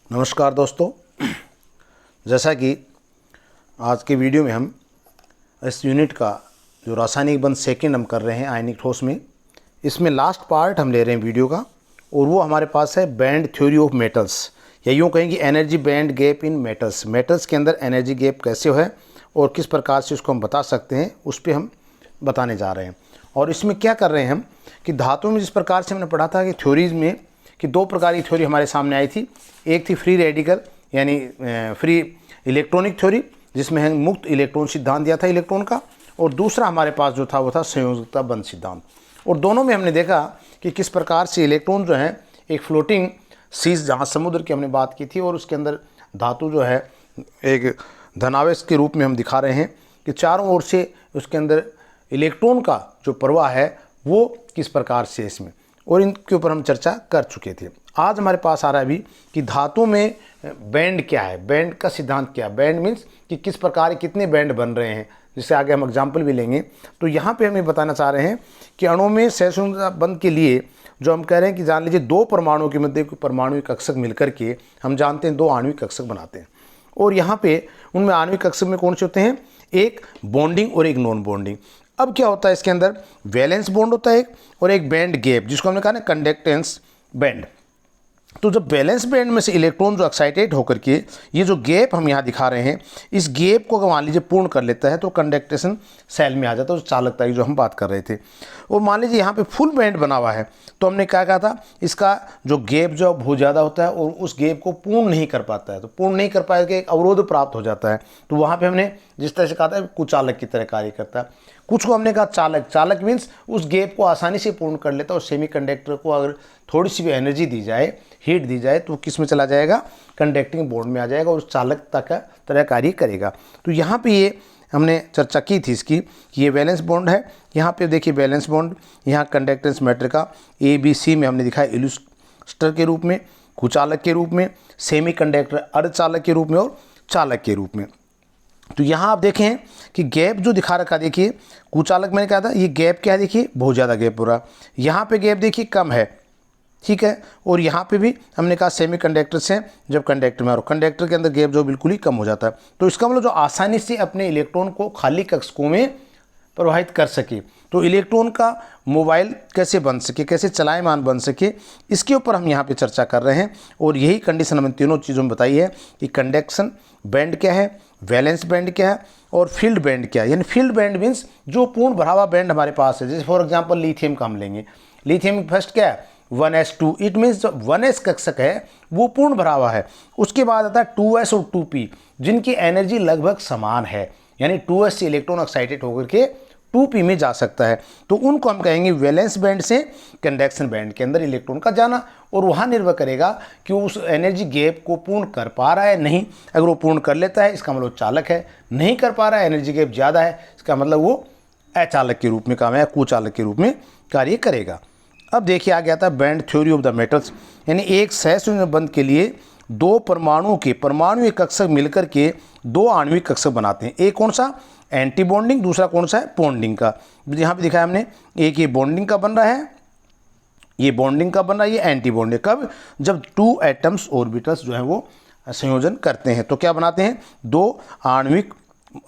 नमस्कार दोस्तों, जैसा कि आज के वीडियो में हम इस यूनिट का जो रासायनिक बंध सेकेंड हम कर रहे हैं आयनिक ठोस में, इसमें लास्ट पार्ट हम ले रहे हैं वीडियो का, और वो हमारे पास है बैंड थ्योरी ऑफ मेटल्स, या यूँ कहेंगे energy band gap in metals. Metals के अंदर एनर्जी गैप कैसे है और किस प्रकार से उसको हम बता सकते हैं, उस पर हम बताने जा रहे हैं। और इसमें क्या कर रहे हैं हम कि धातु में जिस प्रकार से हमने पढ़ा था कि थ्योरीज में कि दो प्रकार की थ्योरी हमारे सामने आई थी। एक थी फ्री रेडिकल यानी फ्री इलेक्ट्रॉनिक थ्योरी, जिसमें हम मुक्त इलेक्ट्रॉन सिद्धांत दिया था इलेक्ट्रॉन का, और दूसरा हमारे पास जो था वो था संयोजकता बंध सिद्धांत। और दोनों में हमने देखा कि किस प्रकार से इलेक्ट्रॉन जो है एक फ्लोटिंग सीज, जहाँ समुद्र की हमने बात की थी, और उसके अंदर धातु जो है एक धनावेश के रूप में हम दिखा रहे हैं कि चारों ओर से उसके अंदर इलेक्ट्रॉन का जो प्रवाह है वो किस प्रकार से इसमें, और इनके ऊपर हम चर्चा कर चुके थे। आज हमारे पास आ रहा है अभी कि धातु में बैंड क्या है, बैंड का सिद्धांत क्या है। बैंड मीन्स कि किस प्रकार कितने बैंड बन रहे हैं, जिससे आगे हम एग्जाम्पल भी लेंगे। तो यहाँ पे हम ये बताना चाह रहे हैं कि अणु में सहसंयोजकता बंध के लिए जो हम कह रहे हैं कि जान लीजिए दो परमाणुओं के मध्य परमाणु कक्षक मिलकर के हम जानते हैं दो आणविक कक्षक बनाते हैं। और यहाँ पे उनमें आणविक कक्षक में कौन से होते हैं, एक बॉन्डिंग और एक नॉन बॉन्डिंग। अब क्या होता है इसके अंदर, वैलेंस बॉन्ड होता है एक, और एक बैंड गैप, जिसको हमने कहा ना कंडक्टेंस बैंड। तो जब वैलेंस बैंड में से इलेक्ट्रॉन जो एक्साइटेड होकर के ये जो गैप हम यहाँ दिखा रहे हैं, इस गैप को अगर मान लीजिए पूर्ण कर लेता है तो कंडक्टेशन सेल में आ जाता है, उस चालकता की जो हम बात कर रहे थे। और मान लीजिए यहाँ पे फुल बैंड बना हुआ है, तो हमने क्या कहा था, इसका जो गैप जो बहुत ज़्यादा होता है और उस गैप को पूर्ण नहीं कर पाता है, तो पूर्ण नहीं कर पाएगा एक अवरोध प्राप्त हो जाता है। तो वहाँ पर हमने जिस तरह से कहा था कुचालक की तरह कार्य करता है। कुछ को हमने कहा चालक, चालक मीन्स उस गैप को आसानी से पूर्ण कर लेता है, और सेमीकंडक्टर को अगर थोड़ी सी भी एनर्जी दी जाए, हीट दी जाए, तो किस में चला जाएगा, कंडक्टिंग बॉन्ड में आ जाएगा और उस चालकता का तरह कार्य करेगा। तो यहाँ पे ये हमने चर्चा की थी इसकी कि ये वैलेंस बॉन्ड है। यहाँ पे देखिए वैलेंस बॉन्ड, यहाँ कंडक्टेंस मैटर का ABC में हमने दिखाया इल्यूस्टर के रूप में, कुचालक के रूप में, सेमीकंडक्टर अर्धचालक के रूप में और चालक के रूप में। तो यहाँ आप देखें कि गैप जो दिखा रखा, देखिए कुचालक मैंने कहा था ये गैप क्या है, देखिए बहुत ज़्यादा गैप हो रहा है। यहाँ पे गैप देखिए कम है, ठीक है। और यहाँ पे भी हमने कहा सेमीकंडक्टर से जब कंडक्टर में, और कंडक्टर के अंदर गैप जो बिल्कुल ही कम हो जाता है। तो इसका मतलब जो आसानी से अपने इलेक्ट्रॉन को खाली कक्षकों में प्रवाहित कर सके, तो इलेक्ट्रॉन का मोबाइल कैसे बन सके, कैसे चलायमान बन सके, इसके ऊपर हम यहाँ पे चर्चा कर रहे हैं। और यही कंडीशन हमें तीनों चीज़ों में बताई है कि कंडक्शन बैंड क्या है, वैलेंस बैंड क्या है और फील्ड बैंड क्या है। यानी फील्ड बैंड मीन्स जो पूर्ण भरा हुआ बैंड हमारे पास है। जैसे फॉर एग्जांपल लिथियम का हम लेंगे, लिथियम फर्स्ट क्या है 1s2, इट मीन्स जो 1s कक्षक है वो पूर्ण भरा हुआ है। उसके बाद आता है 2s और 2p, जिनकी एनर्जी लगभग समान है, यानी 2s से इलेक्ट्रॉन एक्साइटेड होकर के 2p में जा सकता है। तो उनको हम कहेंगे वैलेंस बैंड से कंडक्शन बैंड के अंदर इलेक्ट्रॉन का जाना। और वहाँ निर्भर करेगा कि उस एनर्जी गैप को पूर्ण कर पा रहा है नहीं। अगर वो पूर्ण कर लेता है इसका मतलब चालक है, नहीं कर पा रहा है, एनर्जी गैप ज़्यादा है, इसका मतलब वो अचालक के रूप में काम है, कुचालक के रूप में कार्य करेगा। अब देखिए आ गया था band theory of the metals, यानी एक सहसंयोजक बंध के लिए दो परमाणुओं के परमाणु कक्षक मिलकर के दो आणविक कक्षक बनाते हैं। एक कौन सा, एंटी बॉन्डिंग, दूसरा कौन सा है, बॉन्डिंग का। यहाँ पे दिखाया हमने, एक ये बॉन्डिंग का बन रहा है, ये बॉन्डिंग का बन रहा है, ये एंटी बॉन्डिंग। कब, जब टू एटम्स ऑर्बिटल्स जो है वो संयोजन करते हैं तो क्या बनाते हैं, दो आणविक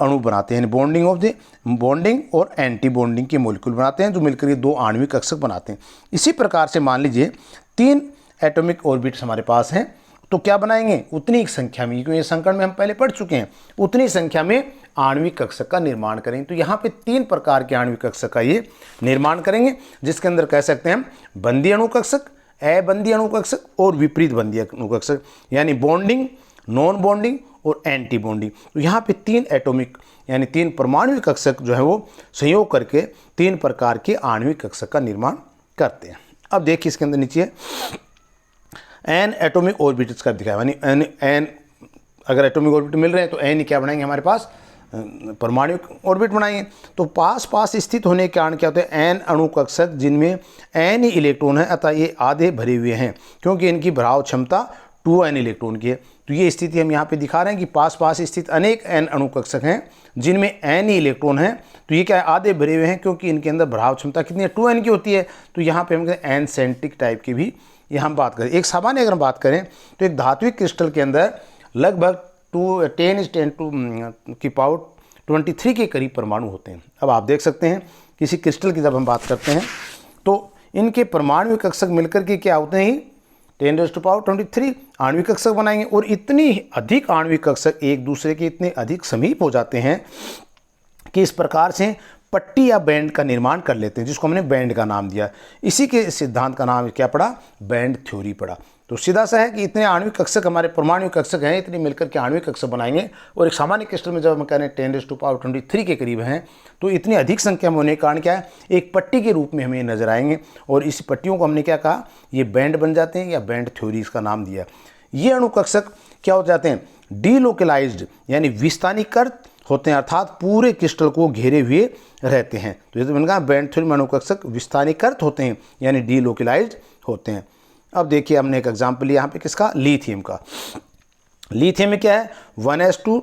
अणु बनाते हैं। बॉन्डिंग ऑफ द बॉन्डिंग और एंटी बॉन्डिंग के मॉलिक्यूल बनाते हैं, जो मिलकर ये दो आणविक कक्षक बनाते हैं। इसी प्रकार से मान लीजिए 3 एटॉमिक ऑर्बिट्स हमारे पास हैं, तो क्या बनाएंगे, उतनी ही संख्या में, क्योंकि ये संकरण में हम पहले पढ़ चुके हैं, उतनी संख्या में आणविक कक्षक का निर्माण करेंगे। तो यहाँ पे 3 प्रकार के आणविक कक्षक का ये निर्माण करेंगे, जिसके अंदर कह सकते हैं हम बंदी अणु कक्षक, अबंदी अणु कक्षक और विपरीत बंदी अणु कक्षक, यानी बॉन्डिंग, नॉन बॉन्डिंग और एंटी बॉन्डिंग। तो यहाँ पे 3 एटॉमिक यानी 3 परमाणु कक्षक जो है वो संयोग करके 3 प्रकार के आणविक कक्षक का निर्माण करते हैं। अब देखिए इसके अंदर नीचे एन एटॉमिक ऑर्बिटल्स का दिखाया, यानी एन अगर एटॉमिक ऑर्बिट मिल रहे हैं तो एन ही क्या बनाएंगे हमारे पास, परमाणु ऑर्बिट बनाएंगे। तो पास पास स्थित होने के कारण क्या होते हैं, एन अणु कक्षक जिनमें एन ही इलेक्ट्रॉन है, अतः ये आधे भरे हुए हैं, क्योंकि इनकी भराव क्षमता 2n इलेक्ट्रॉन की है। तो ये स्थिति हम यहाँ पे दिखा रहे हैं कि पास पास स्थित अनेक एन अणु कक्षक हैं जिनमें एन ही इलेक्ट्रॉन है। तो ये क्या है, आधे भरे हुए हैं, क्योंकि इनके अंदर भराव क्षमता कितनी है, 2n की होती है। तो यहाँ पे हम कहते हैं एन सेंट्रिक टाइप की भी ये हम बात करें, एक सामान्य अगर हम बात करें तो एक धात्विक क्रिस्टल के अंदर लगभग 10⁻23 के करीब परमाणु होते हैं। अब आप देख सकते हैं किसी क्रिस्टल की जब हम बात करते हैं तो इनके परमाणु कक्षक मिलकर के क्या होते हैं, 10⁻23 आणविक कक्षक बनाएंगे। और इतनी अधिक आणविक कक्षक एक दूसरे के इतने अधिक समीप हो जाते हैं कि इस प्रकार से पट्टी या बैंड का निर्माण कर लेते हैं, जिसको हमने बैंड का नाम दिया। इसी के सिद्धांत का नाम क्या पड़ा, बैंड थ्योरी पड़ा। तो सीधा सा है कि इतने आणविक कक्षक हमारे परमाणु कक्षक हैं, इतने मिलकर के आणविक कक्षक बनाएंगे। और एक सामान्य क्रिस्टल में जब हम कह रहे हैं 10⁻23 के करीब हैं, तो इतनी अधिक संख्या में होने के कारण क्या है, एक पट्टी के रूप में हमें नजर आएंगे। और इस पट्टियों को हमने क्या कहा, ये बैंड बन जाते हैं या बैंड थ्योरी इसका नाम दिया। ये अणु कक्षक क्या हो जाते हैं, डीलोकलाइज्ड यानी विस्थानीकृत होते हैं, अर्थात पूरे क्रिस्टल को घेरे हुए रहते हैं। तो जैसे मैंने कहा बैंड थ्योरी में अणु कक्षक विस्थानीकृत होते हैं यानी डीलोकलाइज्ड होते हैं। अब देखिए हमने एक एग्जाम्पल लिया यहाँ पे किसका, लिथियम का। लिथियम में क्या है 1s2,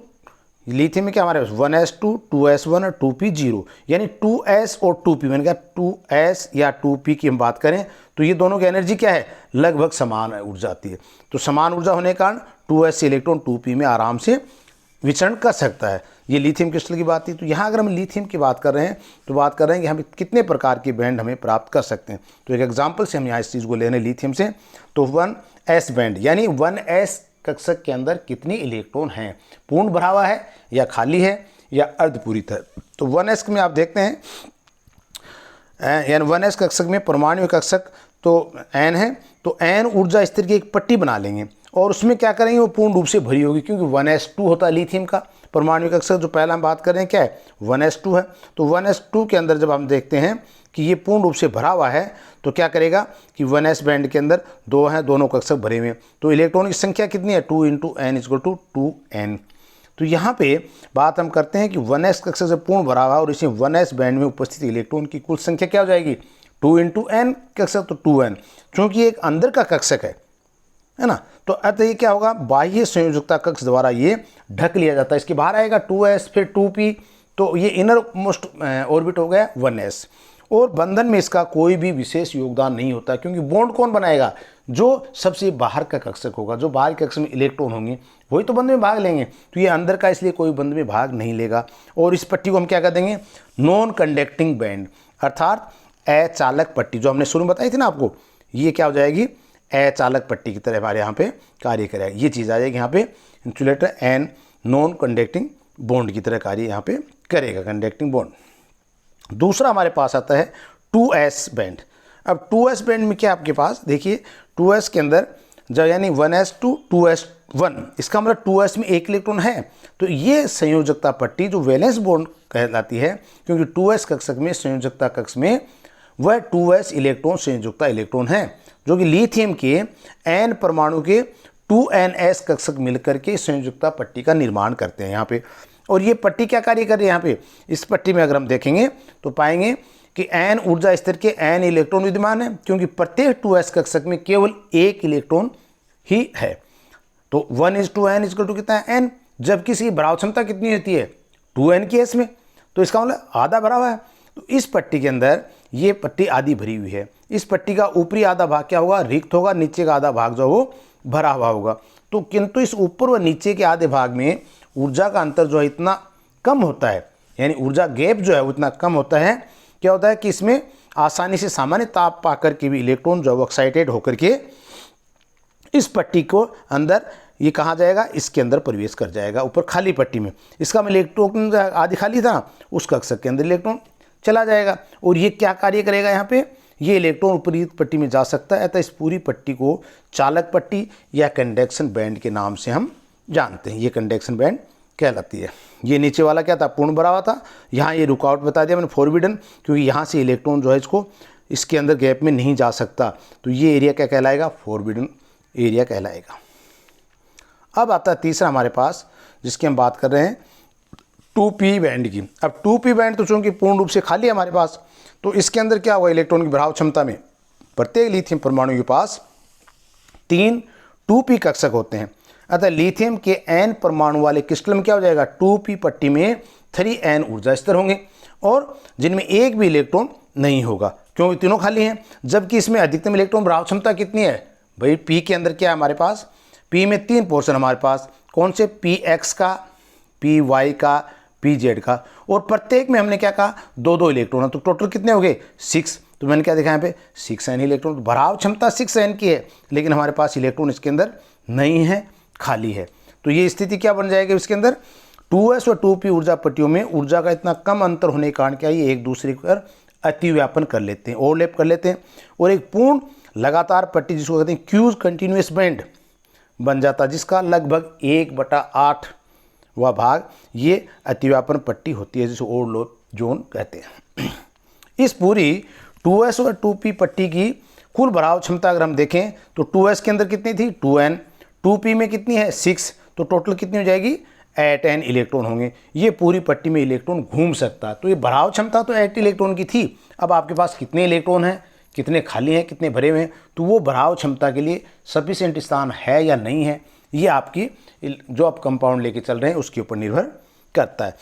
लिथियम में क्या हमारे पास 1s2 2s1 और 2p0 यानी 2s और 2p। मैंने कहा 2s या 2p की हम बात करें तो ये दोनों की एनर्जी क्या है, लगभग समान ऊर्जा आती है। तो समान ऊर्जा होने के कारण 2s इलेक्ट्रॉन 2p में आराम से विचरण कर सकता है। ये लिथियम क्रिस्टल की बात थी। तो यहाँ अगर हम लिथियम की बात कर रहे हैं तो बात कर रहे हैं कि हम कितने प्रकार के बैंड हमें प्राप्त कर सकते हैं। तो एक एग्जांपल से हम यहाँ इस चीज़ को ले रहे हैं लिथियम से। तो 1s बैंड यानी 1s कक्षक के अंदर कितने इलेक्ट्रॉन हैं, पूर्ण भरा हुआ है या खाली है या अर्धपूरित है। तो 1s में आप देखते हैं यानी 1s कक्षक में परमाणु कक्षक तो n है, तो n ऊर्जा स्तर की एक पट्टी बना लेंगे और उसमें क्या करेंगे, वो पूर्ण रूप से भरी होगी, क्योंकि 1s2 होता है लिथियम का परमाणु कक्षक। जो पहला हम बात कर रहे हैं क्या है, 1s2 है। तो 1s2 के अंदर जब हम देखते हैं कि ये पूर्ण रूप से भरा हुआ है तो क्या करेगा कि 1s बैंड के अंदर 2 हैं, दोनों कक्षक भरे हुए हैं। तो इलेक्ट्रॉन की संख्या कितनी है, 2 × n = 2n। तो यहाँ पे बात हम करते हैं कि 1s कक्षक से पूर्ण भरा हुआ और इसी 1s बैंड में उपस्थित इलेक्ट्रॉन की कुल संख्या क्या हो जाएगी, 2 × n कक्षक तो 2n, क्योंकि एक अंदर का कक्षक है ना। तो अतः ये क्या होगा, बाह्य संयोजकता कक्ष द्वारा ये ढक लिया जाता है। इसके बाहर आएगा 2s फिर 2p, तो ये इनर मोस्ट ऑर्बिट हो गया 1s। और बंधन में इसका कोई भी विशेष योगदान नहीं होता, क्योंकि बॉन्ड कौन बनाएगा, जो सबसे बाहर का कक्षक होगा, जो बाहर के कक्षक में इलेक्ट्रॉन होंगे वही तो बंध में भाग लेंगे। तो ये अंदर का इसलिए कोई बंध में भाग नहीं लेगा। और इस पट्टी को हम क्या कर देंगे, नॉन कंडक्टिंग बैंड अर्थात अचालक पट्टी, जो हमने शुरू में बताई थी ना आपको, ये क्या हो जाएगी, अचालक पट्टी की तरह हमारे यहाँ पे कार्य करेगा। ये चीज़ आ जाएगी यहाँ पे insulator and non conducting bond की तरह कार्य यहाँ पे करेगा, कंडक्टिंग बॉन्ड। दूसरा हमारे पास आता है 2s बैंड। अब 2s बैंड में क्या आपके पास देखिए, 2s के अंदर जब यानी 1s2 2s1, इसका मतलब 2s में एक इलेक्ट्रॉन है। तो ये संयोजकता पट्टी जो वैलेंस बॉन्ड कहलाती है, क्योंकि 2s कक्षक में संयोजकता कक्ष में वह 2s इलेक्ट्रॉन संयोजकता इलेक्ट्रॉन है, जो कि लिथियम के n परमाणु के 2ns कक्षक मिलकर के संयोजकता पट्टी का निर्माण करते हैं यहाँ पे। और ये पट्टी क्या कार्य कर रही है यहाँ पे, इस पट्टी में अगर हम देखेंगे तो पाएंगे कि n ऊर्जा स्तर के n इलेक्ट्रॉन विद्यमान है, क्योंकि प्रत्येक 2s कक्षक में केवल एक इलेक्ट्रॉन ही है। तो 1:n = कितना है, n, जबकि इसकी भराव क्षमता कितनी होती है, 2n की s में, तो इसका मतलब आधा भरा हुआ है। तो इस पट्टी के अंदर ये पट्टी आधी भरी हुई है। इस पट्टी का ऊपरी आधा भाग क्या होगा, रिक्त होगा, नीचे का आधा भाग जो वो भरा हुआ होगा। तो किंतु इस ऊपर व नीचे के आधे भाग में ऊर्जा का अंतर जो है इतना कम होता है, यानी ऊर्जा गैप जो है वो इतना कम होता है। क्या होता है कि इसमें आसानी से सामान्य ताप पाकर के भी इलेक्ट्रॉन जो है एक्साइटेड होकर के इस पट्टी को अंदर ये कहाँ जाएगा, इसके अंदर प्रवेश कर जाएगा, ऊपर खाली पट्टी में। इसका में इलेक्ट्रॉन आदि खाली था, उस कक्षक के अंदर इलेक्ट्रॉन चला जाएगा। और ये क्या कार्य करेगा, यहाँ पे ये इलेक्ट्रॉन ऊपरी पट्टी में जा सकता है। अतः इस पूरी पट्टी को चालक पट्टी या कंडक्शन बैंड के नाम से हम जानते हैं। ये कंडक्शन बैंड कहलाती है। ये नीचे वाला क्या था, पूर्ण भरा हुआ था। यहाँ ये रुकावट बता दिया मैंने, फॉरबिडन, क्योंकि यहाँ से इलेक्ट्रॉन जो है इसको इसके अंदर गैप में नहीं जा सकता। तो ये एरिया क्या कहलाएगा, फॉरबिडन एरिया कहलाएगा। अब आता है तीसरा हमारे पास, जिसकी हम बात कर रहे हैं 2p बैंड की। अब 2p बैंड तो चूंकि पूर्ण रूप से खाली है हमारे पास, तो इसके अंदर क्या हुआ, इलेक्ट्रॉन की भराव क्षमता में प्रत्येक लिथियम परमाणु के पास 3 2p कक्षक होते हैं। अतः लिथियम के n परमाणु वाले क्रिस्टल में क्या हो जाएगा, 2p पट्टी में 3n ऊर्जा स्तर होंगे, और जिनमें एक भी इलेक्ट्रॉन नहीं होगा, क्योंकि तीनों खाली हैं। जबकि इसमें अधिकतम इलेक्ट्रॉन भराव क्षमता कितनी है, भाई पी के अंदर क्या है हमारे पास, पी में 3 पोर्शन हमारे पास, कौन से, पी एक्स का, पी वाई का, पी जेड का, और प्रत्येक में हमने क्या कहा 2-2 इलेक्ट्रॉन है, तो टोटल कितने हो गए 6। तो मैंने क्या देखा यहाँ पे 6n इलेक्ट्रॉन, तो भराव क्षमता 6n की है, लेकिन हमारे पास इलेक्ट्रॉन इसके अंदर नहीं है, खाली है। तो ये स्थिति क्या बन जाएगी इसके अंदर, 2s और 2p ऊर्जा पट्टियों में ऊर्जा का इतना कम अंतर होने के कारण क्या ये एक दूसरे पर अतिव्यापन कर लेते हैं, ओवरलैप कर लेते हैं, और एक पूर्ण लगातार पट्टी जिसको कहते हैं क्यूज कंटिन्यूस बैंड बन जाता है, जिसका लगभग 1/8 वह भाग ये अतिव्यापन पट्टी होती है, जिसे ओवरलैप जोन कहते हैं। इस पूरी 2s और 2p पट्टी की कुल भराव क्षमता अगर हम देखें तो 2s के अंदर कितनी थी 2n, 2p में कितनी है 6, तो टोटल कितनी हो जाएगी 8n इलेक्ट्रॉन होंगे। ये पूरी पट्टी में इलेक्ट्रॉन घूम सकता है। तो ये भराव क्षमता तो 8 इलेक्ट्रॉन की थी। अब आपके पास कितने इलेक्ट्रॉन हैं, कितने खाली हैं, कितने भरे हुए हैं, तो वो भराव क्षमता के लिए सफिशिएंट स्थान है या नहीं है, ये आपकी जो आप कंपाउंड लेके चल रहे हैं उसके ऊपर निर्भर करता है।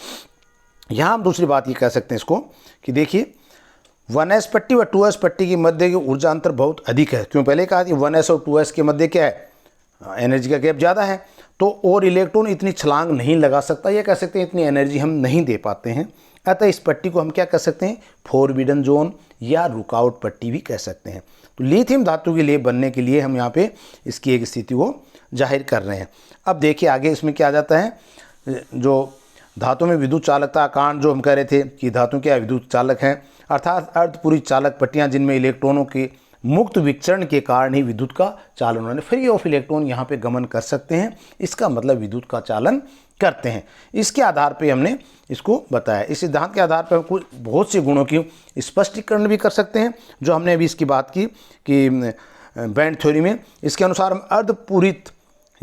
यहाँ हम दूसरी बात ये कह सकते हैं इसको कि देखिए 1s पट्टी व 2s पट्टी के मध्य की ऊर्जा अंतर बहुत अधिक है। क्यों, पहले कहा कि 1s और 2s के मध्य क्या है, एनर्जी का गैप ज़्यादा है, तो और इलेक्ट्रॉन इतनी छलांग नहीं लगा सकता, ये कह सकते हैं इतनी एनर्जी हम नहीं दे पाते हैं। अतः इस पट्टी को हम क्या कह सकते हैं, फॉरबिडन जोन या रुकावट पट्टी भी कह सकते हैं। तो लिथियम धातु के लिए बनने के लिए हम यहाँ पे इसकी एक स्थिति को जाहिर कर रहे हैं। अब देखिए आगे इसमें क्या आ जाता है, जो धातु में विद्युत चालकता कांड जो हम कह रहे थे कि धातु क्या विद्युत चालक हैं, अर्थात अर्धपूरी चालक पट्टियाँ जिनमें इलेक्ट्रॉनों के मुक्त विचरण के कारण ही विद्युत का चालन होने, फ्री ऑफ इलेक्ट्रॉन यहाँ पे गमन कर सकते हैं, इसका मतलब विद्युत का चालन करते हैं। इसके आधार पे हमने इसको बताया। इस सिद्धांत के आधार पर हम कुछ बहुत से गुणों की स्पष्टीकरण भी कर सकते हैं, जो हमने अभी इसकी बात की कि बैंड थ्योरी में। इसके अनुसार हम अर्धपूरित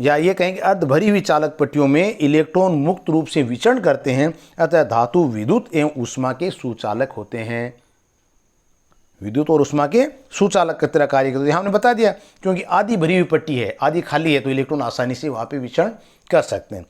या ये कहेंगे अर्ध भरी हुई चालक पट्टियों में इलेक्ट्रॉन मुक्त रूप से विचरण करते हैं, अतः धातु विद्युत एवं ऊष्मा के सुचालक होते हैं। विद्युत और ऊष्मा के सुचालक की तरह कार्य करते हैं। हमने बता दिया क्योंकि आधी भरी हुई पट्टी है, आधी खाली है, तो इलेक्ट्रॉन आसानी से वहाँ पे विचरण कर सकते हैं।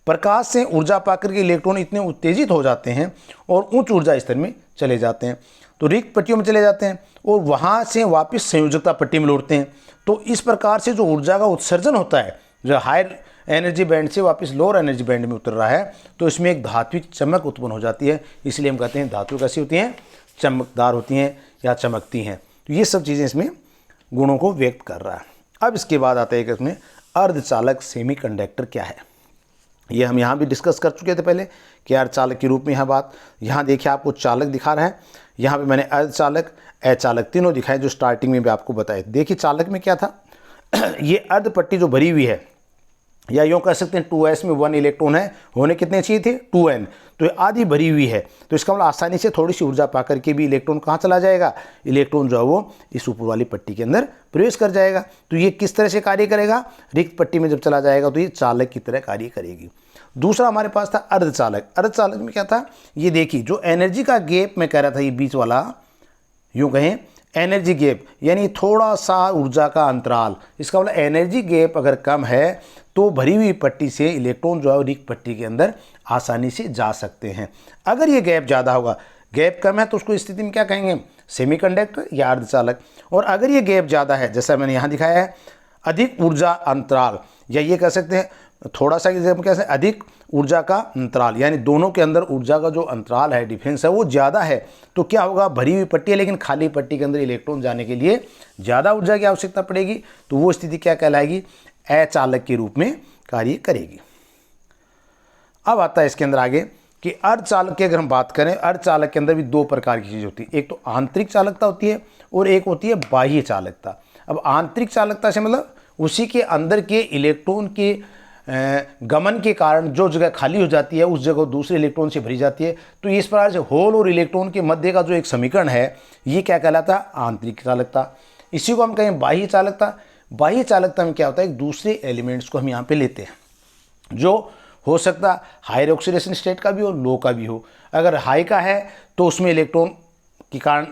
प्रकाश से ऊर्जा पाकर के इलेक्ट्रॉन इतने उत्तेजित हो जाते हैं और उच्च ऊर्जा स्तर में चले जाते हैं, तो रिक्त पट्टियों में चले जाते हैं और वहाँ से वापस संयोजकता पट्टी में लौटते हैं। तो इस प्रकार से जो ऊर्जा का उत्सर्जन होता है, जो हायर एनर्जी बैंड से वापस लोअर एनर्जी बैंड में उतर रहा है, तो इसमें एक धात्विक चमक उत्पन्न हो जाती है। इसलिए हम कहते हैं धातु कैसी होती हैं, चमकदार होती हैं या चमकती हैं। तो ये सब चीज़ें इसमें गुणों को व्यक्त कर रहा है। अब इसके बाद आता है कि इसमें अर्धचालक सेमीकंडक्टर क्या है। ये हम यहाँ भी डिस्कस कर चुके थे पहले कि अर्धचालक के रूप में यहाँ देखिए आपको चालक दिखा रहा है। यहाँ पे मैंने अर्धचालक अचालक तीनों दिखाए, जो स्टार्टिंग में भी आपको बताए। देखिए चालक में क्या था ये अर्ध पट्टी जो भरी हुई है, या यूँ कह सकते हैं 2s में 1 इलेक्ट्रॉन है, होने कितने चाहिए थे 2n, तो ये आधी भरी हुई है। तो इसका मतलब आसानी से थोड़ी सी ऊर्जा पाकर के भी इलेक्ट्रॉन कहाँ चला जाएगा, इलेक्ट्रॉन जो है वो इस ऊपर वाली पट्टी के अंदर प्रवेश कर जाएगा। तो ये किस तरह से कार्य करेगा, रिक्त पट्टी में जब चला जाएगा तो ये चालक की तरह कार्य करेगी। दूसरा हमारे पास था अर्धचालक। अर्धचालक में क्या था, ये देखिए जो एनर्जी का गैप मैं कह रहा था, ये बीच वाला यूँ कहें एनर्जी गैप, यानी थोड़ा सा ऊर्जा का अंतराल। इसका मतलब एनर्जी गैप अगर कम है तो भरी हुई पट्टी से इलेक्ट्रॉन जो है रिक्त पट्टी के अंदर आसानी से जा सकते हैं। अगर ये गैप ज़्यादा होगा, गैप कम है तो उसको स्थिति में क्या कहेंगे, सेमीकंडक्टर या अर्धचालक। और अगर ये गैप ज़्यादा है, जैसा मैंने यहाँ दिखाया है, अधिक ऊर्जा अंतराल, या ये कह सकते हैं थोड़ा सा कैसे अधिक ऊर्जा का अंतराल, यानी दोनों के अंदर ऊर्जा का जो अंतराल है, डिफरेंस है, वो ज़्यादा है, तो क्या होगा, भरी हुई पट्टी है लेकिन खाली पट्टी के अंदर इलेक्ट्रॉन जाने के लिए ज़्यादा ऊर्जा की आवश्यकता पड़ेगी, तो वो स्थिति क्या कहलाएगी, अचालक के रूप में कार्य करेगी। अब आता है इसके अंदर आगे कि अर्धचालक की अगर हम बात करें, अर्धचालक के अंदर भी 2 प्रकार की चीज़ होती है। एक तो आंतरिक चालकता होती है और एक होती है बाह्य चालकता। अब आंतरिक चालकता से मतलब उसी के अंदर के इलेक्ट्रॉन के गमन के कारण जो जगह खाली हो जाती है उस जगह दूसरे इलेक्ट्रॉन से भरी जाती है। तो इस प्रकार से होल और इलेक्ट्रॉन के मध्य का जो एक समीकरण है, ये क्या कहलाता है, आंतरिक चालकता। इसी को हम कहें बाह्य चालकता। बाह्य चालकता में क्या होता है, एक दूसरे एलिमेंट्स को हम यहाँ पे लेते हैं, जो हो सकता है हायर ऑक्सीडेशन स्टेट का भी हो, लो का भी हो। अगर हाई का है तो उसमें इलेक्ट्रॉन के कारण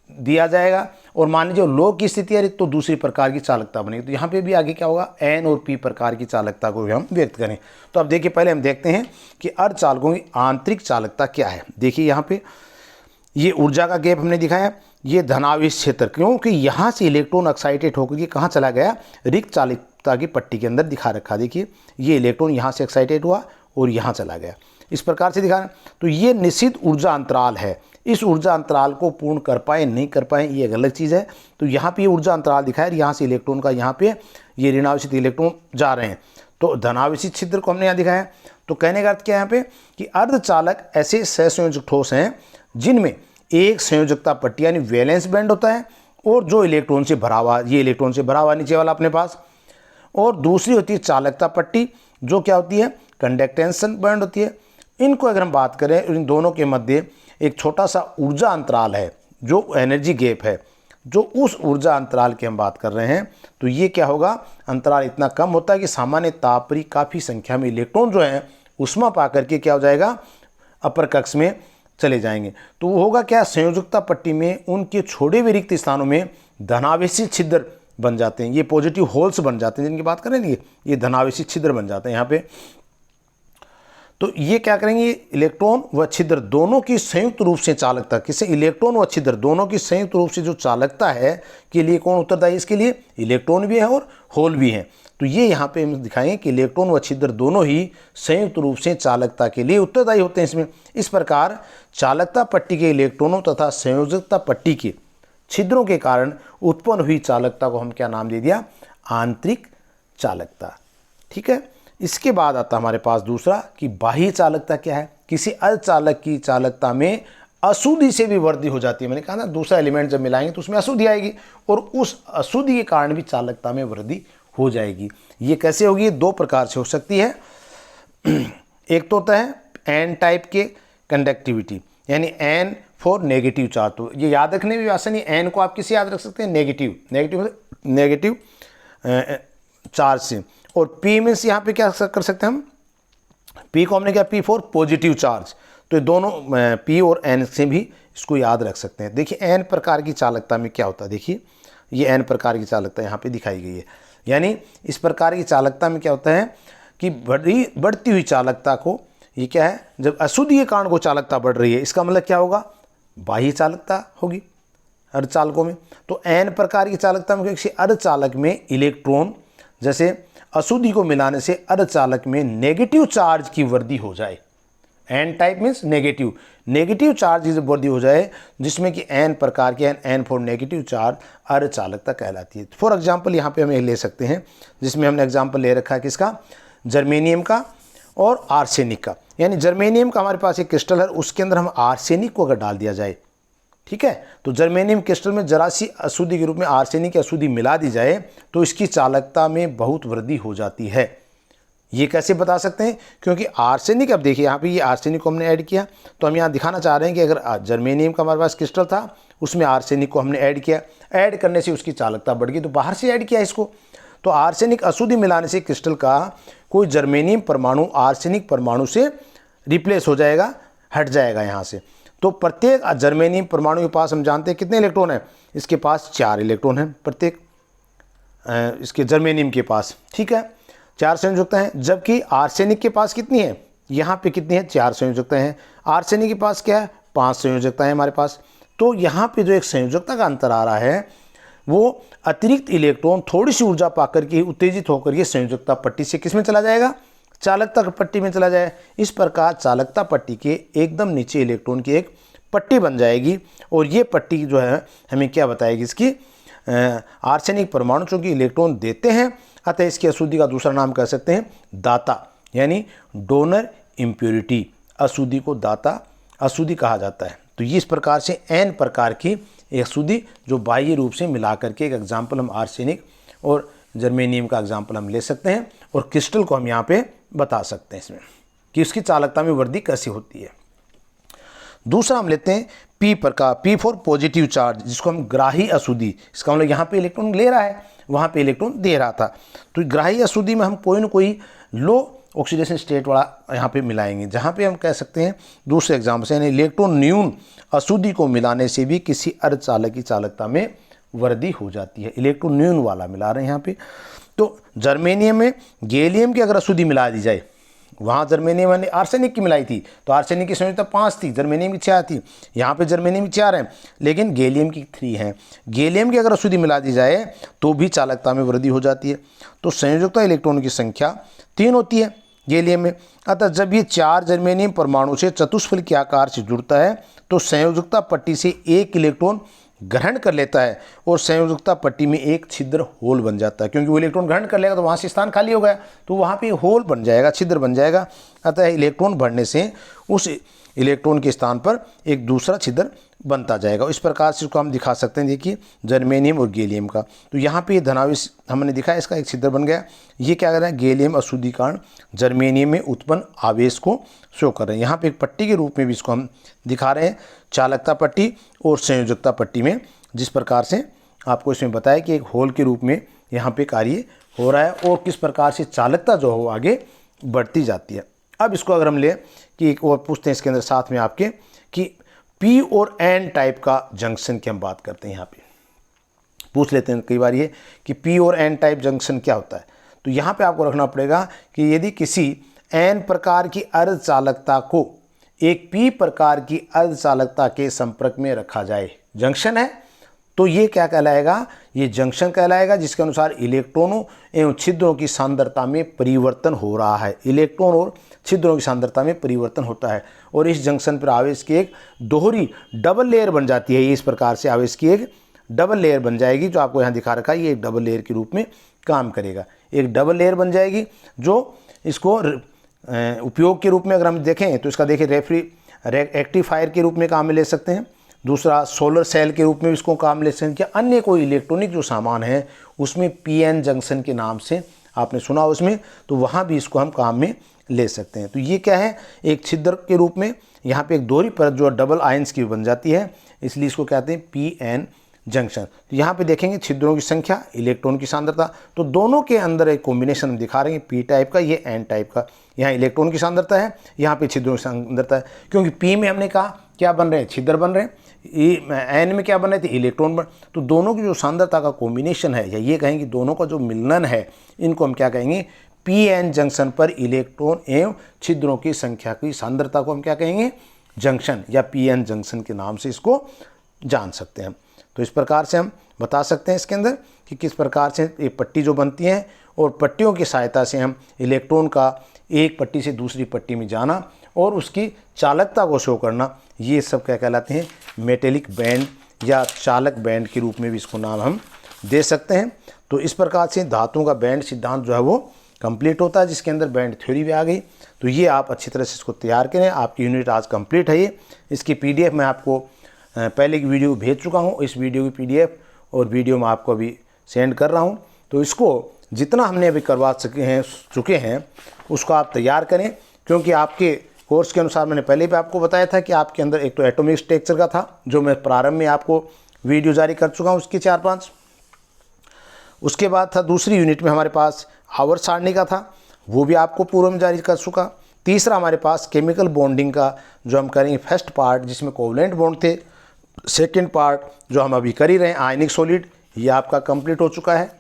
दिया जाएगा, और मान लीजिए लो की स्थिति है तो दूसरी प्रकार की चालकता बनेगी। तो यहाँ पे भी आगे क्या होगा, एन और पी प्रकार की चालकता को भी हम व्यक्त करें। तो अब देखिए पहले हम देखते हैं कि अर्धचालकों की आंतरिक चालकता क्या है। देखिए यहाँ पे ये ऊर्जा का गैप हमने दिखाया, ये धनावेश क्षेत्र, क्योंकि यहाँ से इलेक्ट्रॉन एक्साइटेड होकर के कहाँ चला गया, रिक्त चालकता की पट्टी के अंदर दिखा रखा। देखिए ये इलेक्ट्रॉन यहाँ से एक्साइटेड हुआ और यहाँ चला गया, इस प्रकार से दिखा। तो ये निश्चित ऊर्जा अंतराल है, इस ऊर्जा अंतराल को पूर्ण कर पाए नहीं कर पाए ये एक अलग चीज़ है। तो यहाँ पे ऊर्जा अंतराल दिखाया, यहाँ से इलेक्ट्रॉन का यहाँ पे ये ऋणावेशित इलेक्ट्रॉन जा रहे हैं, तो धनावेशित छिद्र को हमने यहाँ दिखाया। तो कहने का अर्थ क्या है यहाँ पे कि अर्धचालक ऐसे सहसंयोजक ठोस हैं जिनमें एक संयोजकता पट्टी यानी वैलेंस बैंड होता है, और जो इलेक्ट्रॉन से भरा हुआ, ये इलेक्ट्रॉन से भरा हुआ नीचे वाला अपने पास, और दूसरी होती है चालकता पट्टी जो क्या होती है, कंडक्टेंस बैंड होती है। इनको अगर हम बात करें, इन दोनों के मध्य एक छोटा सा ऊर्जा अंतराल है जो एनर्जी गैप है, जो उस ऊर्जा अंतराल की हम बात कर रहे हैं। तो ये क्या होगा, अंतराल इतना कम होता है कि सामान्य ताप पर ही काफ़ी संख्या में इलेक्ट्रॉन जो हैं उष्मा पा करके क्या हो जाएगा, अपर कक्ष में चले जाएंगे। तो वो होगा क्या, संयोजकता पट्टी में उनके छोड़े हुए रिक्त स्थानों में धनावेशित छिद्र बन जाते हैं, ये पॉजिटिव होल्स बन जाते हैं जिनकी बात करेंगे, ये धनावेशित छिद्र बन जाते हैं यहाँ पे। तो ये क्या करेंगे, इलेक्ट्रॉन व छिद्र दोनों की संयुक्त रूप से चालकता, किसे, इलेक्ट्रॉन व छिद्र दोनों की संयुक्त रूप से जो चालकता है के लिए कौन उत्तरदायी, इसके लिए इलेक्ट्रॉन भी है और होल भी है। तो ये यहाँ पे हम दिखाएंगे कि इलेक्ट्रॉन व छिद्र दोनों ही संयुक्त रूप से चालकता के लिए उत्तरदायी होते हैं इसमें। इस प्रकार चालकता पट्टी के इलेक्ट्रॉनों तथा संयोजकता पट्टी के छिद्रों के कारण उत्पन्न हुई चालकता को हम क्या नाम दे दिया, आंतरिक चालकता। ठीक है, इसके बाद आता हमारे पास दूसरा कि बाह्य चालकता क्या है। किसी अर्धचालक की चालकता में अशुद्धि से भी वृद्धि हो जाती है। मैंने कहा ना, दूसरा एलिमेंट जब मिलाएंगे तो उसमें अशुद्धि आएगी और उस अशुद्धि के कारण भी चालकता में वृद्धि हो जाएगी। ये कैसे होगी, दो प्रकार से हो सकती है। एक तो होता है एन टाइप के कंडक्टिविटी, यानी एन फॉर नेगेटिव चार्ज। तो ये याद रखने में भी आसानी, एन को आप किसे याद रख सकते हैं, नेगेटिव चार्ज से। और पी मीन्स यहाँ पे क्या कर सकते हैं हम, पी को हमने क्या, पी फॉर पॉजिटिव चार्ज। तो ये दोनों पी और एन से भी इसको याद रख सकते हैं। देखिए एन प्रकार की चालकता में क्या होता है, देखिए ये एन प्रकार की चालकता यहाँ पे दिखाई गई है। यानी इस प्रकार की चालकता में क्या होता है कि बढ़ती हुई चालकता को, ये क्या है, जब अशुद्धि कारण को चालकता बढ़ रही है, इसका मतलब क्या होगा, बाह्य चालकता होगी अर्धचालकों में। तो एन प्रकार की चालकता में किसी अर्धचालक में इलेक्ट्रॉन जैसे अशुद्धि को मिलाने से अर्धचालक में नेगेटिव चार्ज की वृद्धि हो जाए। N type means negative charge की वृद्धि हो जाए, जिसमें कि एन प्रकार के एन फॉर नेगेटिव चार्ज अर्धचालकता कहलाती है। फॉर एग्जांपल यहाँ पे हम ले सकते हैं, जिसमें हमने एग्जांपल ले रखा है किसका, जर्मेनियम का और आर्सेनिक का। यानी जर्मेनियम का हमारे पास एक क्रिस्टल है, उसके अंदर हम आर्सेनिक को अगर डाल दिया जाए, ठीक है, तो जर्मेनियम क्रिस्टल में जरा सी अशुद्धि के रूप में आर्सेनिक की अशुद्धि मिला दी जाए तो इसकी चालकता में बहुत वृद्धि हो जाती है। ये कैसे बता सकते हैं, क्योंकि आर्सेनिक, अब देखिए यहाँ पे ये आर्सेनिक को हमने ऐड किया, तो हम यहाँ दिखाना चाह रहे हैं कि अगर जर्मेनियम का हमारे पास क्रिस्टल था, उसमें आर्सेनिक को हमने ऐड किया, ऐड करने से उसकी चालकता बढ़ गई, तो बाहर से ऐड किया इसको। तो आर्सेनिक अशुद्धि मिलाने से क्रिस्टल का कोई जर्मेनियम परमाणु आर्सेनिक परमाणु से रिप्लेस हो जाएगा, हट जाएगा यहाँ से। तो प्रत्येक जर्मेनियम परमाणु के पास हम जानते हैं कितने इलेक्ट्रॉन हैं, इसके पास 4 इलेक्ट्रॉन हैं प्रत्येक इसके जर्मेनियम के पास, ठीक है, 4 संयोजकता हैं। जबकि आर्सेनिक के पास कितनी है, यहाँ पे कितनी है, 4 संयोजकता हैं। आर्सेनिक के पास क्या है, 5 संयोजकता है हमारे पास। तो यहाँ पे जो एक संयोजकता का अंतर आ रहा है, वो अतिरिक्त इलेक्ट्रॉन थोड़ी सी ऊर्जा पाकर के उत्तेजित होकर के संयोजकता पट्टी से किस में चला जाएगा, चालकता पट्टी में चला जाए। इस प्रकार चालकता पट्टी के एकदम नीचे इलेक्ट्रॉन की एक पट्टी बन जाएगी, और ये पट्टी जो है हमें क्या बताएगी, इसकी आर्सेनिक परमाणु चूँकि इलेक्ट्रॉन देते हैं, अतः इसकी अशुद्धि का दूसरा नाम कह सकते हैं दाता, यानी डोनर इम्प्योरिटी। अशुद्धि को दाता अशुद्धि कहा जाता है। तो ये इस प्रकार से एन प्रकार की एक अशुद्धि जो बाह्य रूप से मिला करके, एक एग्जाम्पल हम आर्सेनिक और जर्मेनियम का एग्जाम्पल हम ले सकते हैं, और क्रिस्टल को हम यहाँ पे बता सकते हैं इसमें कि उसकी चालकता में वृद्धि कैसी होती है। दूसरा हम लेते हैं पी प्रकार, पी फॉर पॉजिटिव चार्ज, जिसको हम ग्राही अशुद्धि, इसका मतलब यहाँ पे इलेक्ट्रॉन ले रहा है, वहाँ पे इलेक्ट्रॉन दे रहा था। तो ग्राही अशुद्धि में हम कोई ना कोई लो ऑक्सीडेशन स्टेट वाला यहाँ पे मिलाएंगे, जहाँ पे हम कह सकते हैं दूसरे एग्जाम्पल से, यानी इलेक्ट्रॉन न्यून अशुद्धि को मिलाने से भी किसी अर्धचालक की चालकता में वृद्धि हो जाती है। इलेक्ट्रॉन न्यून वाला मिला रहे हैं यहाँ पे। तो जर्मेनियम में गैलियम की अगर अशुद्धि मिला दी जाए, वहाँ जर्मेनियम ने आर्सेनिक की मिलाई थी, तो आर्सेनिक की संयोजकता 5 थी, जर्मेनियम की 6 थी। यहाँ पे जर्मेनियम की 4 है, लेकिन गैलियम की 3 है। गैलियम की अगर अशुद्धि मिला दी जाए तो भी चालकता में वृद्धि हो जाती है। तो संयोजकता इलेक्ट्रॉन की संख्या 3 होती है गैलियम में। अतः जब ये 4 जर्मेनियम परमाणु से चतुष्फल के आकार से जुड़ता है तो संयोजकता पट्टी से एक इलेक्ट्रॉन ग्रहण कर लेता है और संयोजकता पट्टी में एक छिद्र होल बन जाता है, क्योंकि वो इलेक्ट्रॉन ग्रहण कर लेगा तो वहाँ से स्थान खाली हो गया, तो वहाँ पे होल बन जाएगा, छिद्र बन जाएगा। अतः इलेक्ट्रॉन बढ़ने से उस इलेक्ट्रॉन के स्थान पर एक दूसरा छिद्र बनता जाएगा। इस प्रकार से इसको हम दिखा सकते हैं। देखिए जर्मेनियम और गैलियम का, तो यहाँ पे धनावेश हमने दिखा, इसका एक छिद्र बन गया। ये क्या कर रहा है, गैलियम अशुद्धि कारण जर्मेनियम में उत्पन्न आवेश को शो कर रहे हैं। यहाँ पे एक पट्टी के रूप में भी इसको हम दिखा रहे हैं, चालकता पट्टी और संयोजकता पट्टी में, जिस प्रकार से आपको इसमें बताया कि एक होल के रूप में यहाँ पे कार्य हो रहा है और किस प्रकार से चालकता जो हो आगे बढ़ती जाती है। अब इसको अगर हम ले कि एक और पूछते हैं इसके अंदर साथ में आपके कि पी और एन टाइप का जंक्शन की हम बात करते हैं। यहाँ पे पूछ लेते हैं कई बार ये कि पी और एन टाइप जंक्शन क्या होता है। तो यहाँ पे आपको रखना पड़ेगा कि यदि किसी एन प्रकार की अर्धचालकता को एक पी प्रकार की अर्धचालकता के संपर्क में रखा जाए, जंक्शन है, तो ये क्या कहलाएगा, ये जंक्शन कहलाएगा, जिसके अनुसार इलेक्ट्रॉनों एवं छिद्रों की सांद्रता में परिवर्तन हो रहा है। इलेक्ट्रॉन और छिद्रों की सांद्रता में परिवर्तन होता है और इस जंक्शन पर आवेश की एक दोहरी डबल लेयर बन जाती है। ये इस प्रकार से आवेश की एक डबल लेयर बन जाएगी, जो आपको यहाँ दिखा रखा है, ये एक डबल लेयर के रूप में काम करेगा। एक डबल लेयर बन जाएगी जो इसको उपयोग के रूप में अगर हम देखें तो इसका देखिए रेक्टिफायर के रूप में काम में ले सकते हैं। दूसरा सोलर सेल के रूप में इसको काम ले सकते हैं, या अन्य कोई इलेक्ट्रॉनिक जो सामान है उसमें पीएन जंक्शन के नाम से आपने सुना उसमें, तो वहाँ भी इसको हम काम में ले सकते हैं। तो ये क्या है, एक छिद्र के रूप में यहाँ पे एक दोहरी परत जो डबल आयंस की बन जाती है, इसलिए इसको कहते हैं पीएन जंक्शन। तो यहाँ पे देखेंगे छिद्रों की संख्या, इलेक्ट्रॉन की सांद्रता, तो दोनों के अंदर एक कॉम्बिनेशन हम दिखा रहे हैं, पी टाइप का, ये एन टाइप का। यहाँ इलेक्ट्रॉन की सांद्रता है, यहाँ पे छिद्रों की सांद्रता है, क्योंकि पी में हमने कहा क्या बन रहे हैं, छिद्र बन रहे हैं, एन में क्या बन रहे थे, इलेक्ट्रॉन बन। तो दोनों की जो सांद्रता का कॉम्बिनेशन है, या ये कहेंगे दोनों का जो मिलन है, इनको हम क्या कहेंगे, पी एन जंक्शन पर इलेक्ट्रॉन एवं छिद्रों की संख्या की सांद्रता को हम क्या कहेंगे, जंक्शन या पी एन जंक्शन के नाम से इसको जान सकते हैं। तो इस प्रकार से हम बता सकते हैं इसके अंदर कि किस प्रकार से ये पट्टी जो बनती है और पट्टियों की सहायता से हम इलेक्ट्रॉन का एक पट्टी से दूसरी पट्टी में जाना और उसकी चालकता को शो करना, ये सब क्या कहलाते हैं, मेटेलिक बैंड या चालक बैंड के रूप में भी इसको नाम हम दे सकते हैं। तो इस प्रकार से धातुओं का बैंड सिद्धांत जो है वो कंप्लीट होता है, जिसके अंदर बैंड थ्योरी भी आ गई। तो ये आप अच्छी तरह से इसको तैयार करें। आपकी यूनिट आज कंप्लीट है। ये इसकी पीडीएफ मैं आपको पहले की वीडियो भेज चुका हूँ, इस वीडियो की पीडीएफ और वीडियो मैं आपको अभी सेंड कर रहा हूँ। तो इसको जितना हमने अभी करवा चुके हैं उसको आप तैयार करें, क्योंकि आपके कोर्स के अनुसार मैंने पहले भी आपको बताया था कि आपके अंदर एक तो एटॉमिक स्ट्रक्चर का था, जो मैं प्रारंभ में आपको वीडियो जारी कर चुका हूँ, उसकी 4-5। उसके बाद था दूसरी यूनिट में हमारे पास आवर्त सारणी का था, वो भी आपको पूर्व में जारी कर चुका। तीसरा हमारे पास केमिकल बॉन्डिंग का जो हम करेंगे फर्स्ट पार्ट, जिसमें कोवलेंट बॉन्ड थे। सेकेंड पार्ट जो हम अभी कर ही रहे हैं आयनिक सॉलिड, ये आपका कंप्लीट हो चुका है।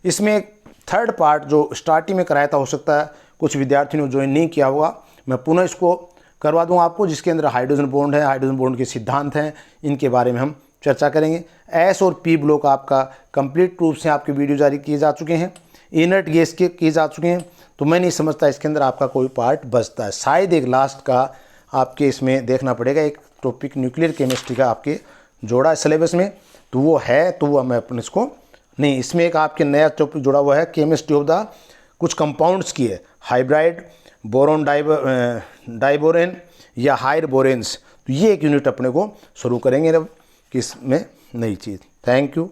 इसमें एक थर्ड पार्ट जो स्टार्टिंग में कराया था, हो सकता है कुछ विद्यार्थियों ने ज्वाइन नहीं किया होगा, मैं पुनः इसको करवा दूँ आपको, जिसके अंदर हाइड्रोजन बॉन्ड है, हाइड्रोजन बॉन्ड के सिद्धांत हैं, इनके बारे में हम चर्चा करेंगे। एस और पी ब्लॉक आपका कंप्लीट रूप से आपके वीडियो जारी किए जा चुके हैं, इनर्ट गैस के किए जा चुके हैं। तो मैं नहीं समझता इसके अंदर आपका कोई पार्ट बचता है। शायद एक लास्ट का आपके इसमें देखना पड़ेगा, एक टॉपिक न्यूक्लियर केमिस्ट्री का आपके जोड़ा है सिलेबस में, तो वो है, तो वो मैं अपने इसको नहीं, इसमें एक आपके नया टॉपिक जुड़ा हुआ है केमिस्ट्री ऑफ द कुछ कंपाउंड्स की है, हाइब्राइड बोरोन डाइबोरेन या हायर बोरेंस। तो ये एक यूनिट अपने को शुरू करेंगे अब, किसमें नई चीज़। Thank you.